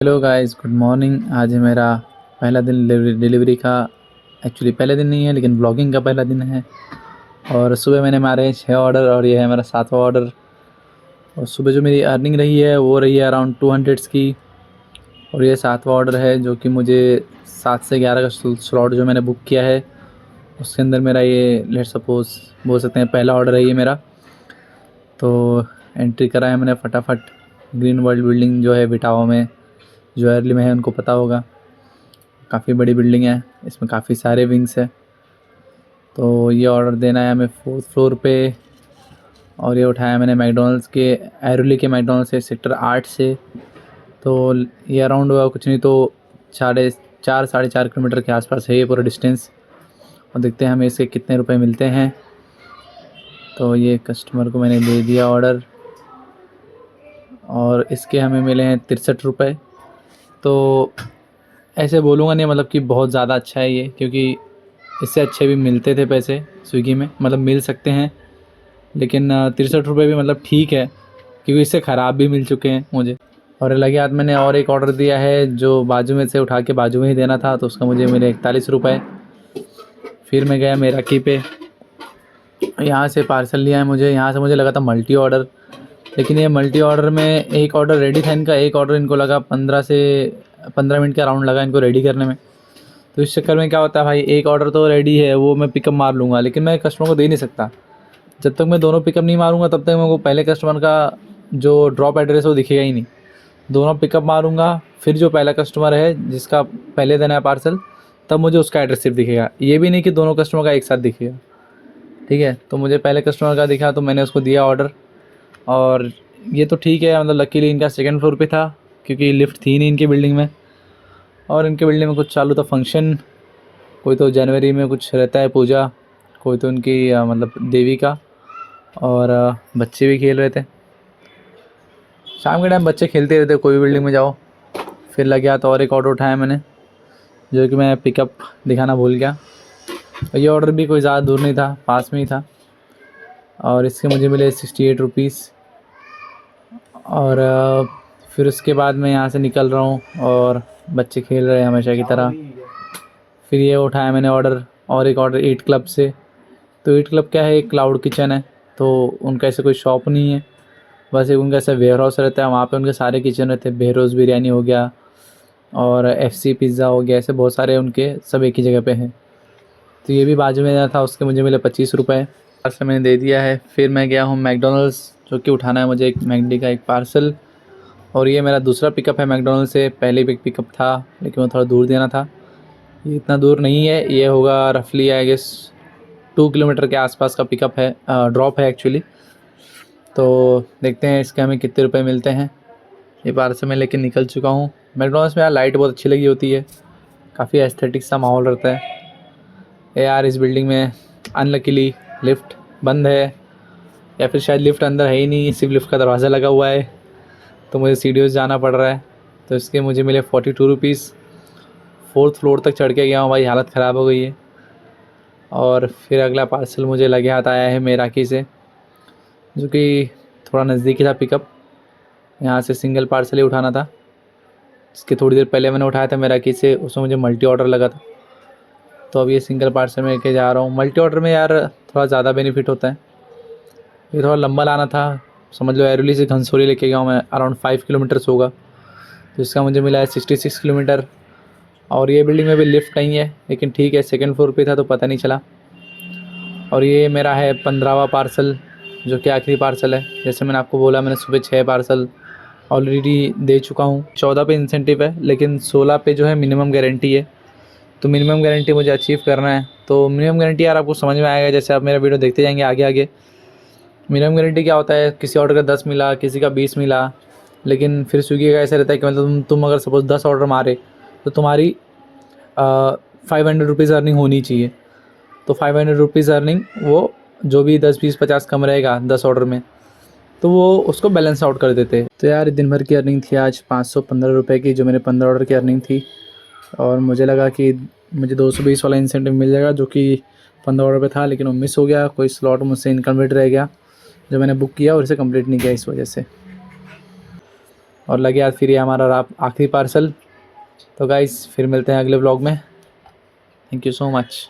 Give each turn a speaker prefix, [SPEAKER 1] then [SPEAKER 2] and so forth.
[SPEAKER 1] Hello guys, good morning. आज है मेरा पहला दिन डिलीवरी का। एक्चुअली पहले दिन नहीं है, लेकिन ब्लॉगिंग का पहला दिन है। और सुबह मैंने मारे 6 ऑर्डर और ये है मेरा 7वां ऑर्डर। और सुबह जो मेरी अर्निंग रही है वो रही है अराउंड 200 की। और ये 7वां ऑर्डर है जो कि मुझे 7 से 11 का स्लॉट जो मैंने बुक किया है उसके अंदर मेरा ये लेट सपोज बोल सकते हैं पहला ऑर्डर है ये मेरा। तो एंट्री करा है मैंने फटाफट। ग्रीन वर्ल्ड बिल्डिंग जो है बिटावा में, जो अर्ली में है उनको पता होगा। काफ़ी बड़ी बिल्डिंग है, इसमें काफ़ी सारे विंग्स है। तो ये ऑर्डर देना है हमें 4th फ्लोर पे। और ये उठाया मैंने मैकडॉनल्ड्स के, एरोली के मैकडॉनल्ड्स से, सेक्टर 8 से। तो ये अराउंड हुआ कुछ नहीं तो 4.5 किलोमीटर के आसपास है ये पूरा डिस्टेंस। और देखते हैं हमें इसके कितने रुपए मिलते हैं। तो ये कस्टमर को मैंने दे दिया ऑर्डर और इसके हमें मिले हैं 63 रुपये। तो ऐसे बोलूँगा नहीं मतलब कि बहुत ज़्यादा अच्छा है ये, क्योंकि इससे अच्छे भी मिलते थे पैसे स्विगी में, मतलब मिल सकते हैं। लेकिन 63 रुपये भी मतलब ठीक है, क्योंकि इससे ख़राब भी मिल चुके हैं मुझे। और लगे हाथ मैंने और एक ऑर्डर दिया है जो बाजू में से उठा के बाजू में ही देना था, तो उसका मुझे मिले 41 रुपये। फिर मैं गया मेराकी पे, यहाँ से पार्सल लिया है मुझे। यहाँ से मुझे लगा था मल्टी ऑर्डर, लेकिन ये मल्टी ऑर्डर में एक ऑर्डर रेडी था इनका, एक ऑर्डर इनको लगा 15 मिनट का राउंड लगा इनको रेडी करने में। तो इस चक्कर में क्या होता है भाई, एक ऑर्डर तो रेडी है वो मैं पिकअप मार लूँगा, लेकिन मैं कस्टमर को दे नहीं सकता। जब तक मैं दोनों पिकअप नहीं मारूंगा तब तक मेरे को पहले कस्टमर का जो ड्रॉप एड्रेस है वो दिखेगा ही नहीं। दोनों पिकअप मारूंगा, फिर जो पहला कस्टमर है जिसका पहले देना है पार्सल, तब मुझे उसका एड्रेस सिर्फ दिखेगा। ये भी नहीं कि दोनों कस्टमर का एक साथ दिखेगा। ठीक है, तो मुझे पहले कस्टमर का दिखा तो मैंने उसको दिया ऑर्डर। और ये तो ठीक है, मतलब लकीली इनका 2nd फ्लोर पे था, क्योंकि लिफ्ट थी नहीं इनकी बिल्डिंग में। और इनके बिल्डिंग में कुछ चालू था फंक्शन, कोई तो जनवरी में कुछ रहता है पूजा, कोई तो उनकी मतलब देवी का। और बच्चे भी खेल रहे थे। शाम के टाइम बच्चे खेलते रहते, कोई भी बिल्डिंग में जाओ। फिर लग गया तो और एक ऑर्डर उठाया मैंने, जो कि मैं पिकअप दिखाना भूल गया। और ये ऑर्डर भी कोई ज़्यादा दूर नहीं था, पास में ही था। और इसके मुझे मिले 68 रुपीज़। और फिर उसके बाद मैं यहाँ से निकल रहा हूँ और बच्चे खेल रहे हैं हमेशा की तरह। फिर ये उठाया मैंने ऑर्डर, और एक ऑर्डर 8 क्लब से। तो 8 क्लब क्या है, एक क्लाउड किचन है। तो उनका ऐसे कोई शॉप नहीं है, बस एक उनका ऐसा वेयर हाउस रहता है, वहाँ पे उनके सारे किचन रहते हैं। बेरोज़ बिरयानी हो गया और FC पिज़्ज़ा हो गया, ऐसे बहुत सारे उनके सब एक ही जगह पे हैं। तो ये भी बाजू में था, उसके मुझे मिले 25 रुपये। पार्सल मैंने दे दिया है। फिर मैं गया हूँ मैकडॉनल्ड्स, जो कि उठाना है मुझे एक मैकडी का एक पार्सल। और ये मेरा दूसरा पिकअप है मैकडॉनल्ड्स से। पहले भी एक पिकअप था, लेकिन वो थोड़ा दूर देना था। ये इतना दूर नहीं है, ये होगा रफली आई गेस 2 किलोमीटर के आसपास का पिकअप है, ड्रॉप है एक्चुअली। तो देखते हैं इसके हमें कितने रुपए मिलते हैं। ये पार्सल मैं लेके निकल चुका हूँ। मैकडॉनल्ड्स में यार लाइट बहुत अच्छी लगी होती है, काफ़ी एस्थेटिक सा माहौल रहता है। यार इस बिल्डिंग में अनलकीली लिफ्ट बंद है, या फिर शायद लिफ्ट अंदर है ही नहीं, सिर्फ लिफ्ट का दरवाज़ा लगा हुआ है। तो मुझे सीढ़ियों से जाना पड़ रहा है। तो इसके मुझे मिले 42 रुपीज़। 4th फ्लोर तक चढ़ के गया हूँ भाई, हालत ख़राब हो गई है। और फिर अगला पार्सल मुझे लगे हाथ आया है मेराकी से, जो कि थोड़ा नज़दीकी था पिकअप। यहाँ से सिंगल पार्सल ही उठाना था। इसके थोड़ी देर पहले मैंने उठाया था मेराकी से, उसमें मुझे मल्टी ऑर्डर लगा था। तो अब ये सिंगल पार्सल में लेके जा रहा हूँ। मल्टी ऑर्डर में यार थोड़ा ज़्यादा बेनिफिट होता है। ये थोड़ा लंबा लाना था, समझ लो एरोली से घनसोली लेके गया हूँ मैं, अराउंड 5 किलोमीटर्स होगा। तो इसका मुझे मिला है 66 किलोमीटर। और ये बिल्डिंग में भी लिफ्ट नहीं है, लेकिन ठीक है 2nd फ्लोर पे था तो पता नहीं चला। और ये मेरा है 15वां पार्सल, जो कि आखिरी पार्सल है। जैसे मैंने आपको बोला, मैंने सुबह 6 पार्सल ऑलरेडी दे चुका हूँ। 14 पे इंसेंटिव है, लेकिन 16 पे जो है मिनिमम गारंटी है। तो मिनिमम गारंटी मुझे अचीव करना है। तो मिनिमम गारंटी यार आपको समझ में आएगा जैसे आप मेरा वीडियो देखते जाएंगे आगे आगे। मिनिमम गारंटी क्या होता है, किसी ऑर्डर का 10 मिला, किसी का 20 मिला, लेकिन फिर स्विगी का ऐसा रहता है कि मतलब तुम अगर सपोज़ 10 ऑर्डर मारे तो तुम्हारी 500 रुपीज़ अर्निंग होनी चाहिए। तो 500 रुपीज़ अर्निंग, वो जो भी 10 20 50 कम रहेगा 10 ऑर्डर में, तो वो उसको बैलेंस आउट कर देते हैं। तो यार दिन भर की अर्निंग थी आज 515 रुपये की, जो मेरे 15 ऑर्डर की अर्निंग थी। और मुझे लगा कि मुझे 220 वाला इंसेंटिव मिल जाएगा, जो कि 15 ऑर्डर पे था, लेकिन वो मिस हो गया। कोई स्लॉट मुझसे इनकम्प्लीट रह गया जो मैंने बुक किया और इसे कंप्लीट नहीं किया इस वजह से। और लगे आज फिर ये हमारा आखिरी पार्सल। तो गाइस फिर मिलते हैं अगले व्लॉग में। Thank you so much.